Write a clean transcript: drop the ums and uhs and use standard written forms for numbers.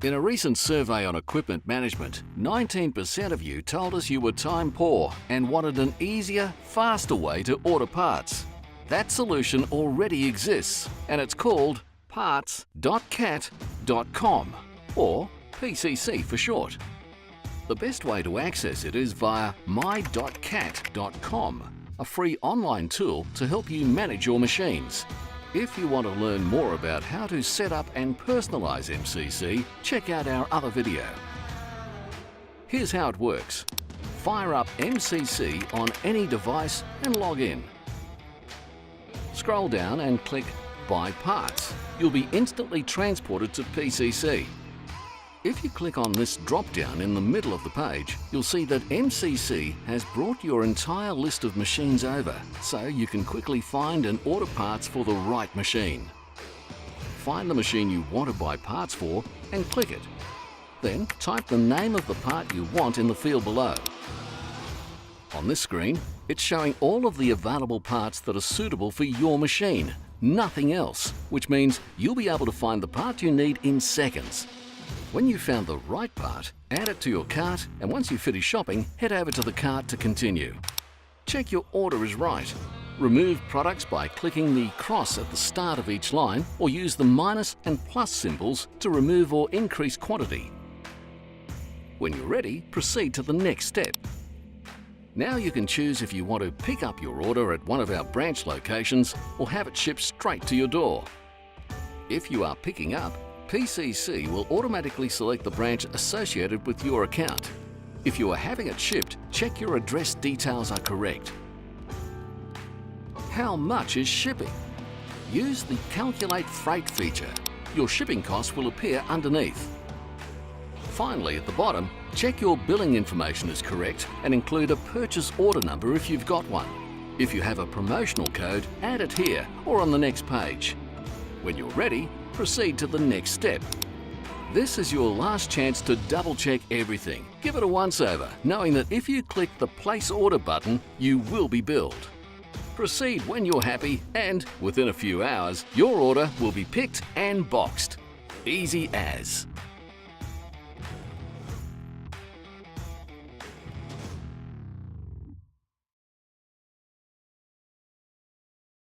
In a recent survey on equipment management, 19% of you told us you were time poor and wanted an easier, faster way to order parts. That solution already exists, and it's called parts.cat.com, or PCC for short. The best way to access it is via my.cat.com, a free online tool to help you manage your machines. If you want to learn more about how to set up and personalize MCC, check out our other video. Here's how it works. Fire up MCC on any device and log in. Scroll down and click Buy Parts. You'll be instantly transported to PCC. If you click on this drop-down in the middle of the page, you'll see that MCC has brought your entire list of machines over, so you can quickly find and order parts for the right machine. Find the machine you want to buy parts for and click it. Then type the name of the part you want in the field below. On this screen, it's showing all of the available parts that are suitable for your machine, nothing else, which means you'll be able to find the part you need in seconds. When you've found the right part, add it to your cart, and once you finish shopping, head over to the cart to continue. Check your order is right. Remove products by clicking the cross at the start of each line, or use the minus and plus symbols to remove or increase quantity. When you're ready, proceed to the next step. Now you can choose if you want to pick up your order at one of our branch locations or have it shipped straight to your door. If you are picking up, PCC will automatically select the branch associated with your account. If you are having it shipped, check your address details are correct. How much is shipping? Use the Calculate Freight feature. Your shipping cost will appear underneath. Finally, at the bottom, check your billing information is correct and include a purchase order number if you've got one. If you have a promotional code, add it here or on the next page. When you're ready, proceed to the next step. This is your last chance to double-check everything. Give it a once-over, knowing that if you click the Place Order button, you will be billed. Proceed when you're happy, and within a few hours, your order will be picked and boxed. Easy as.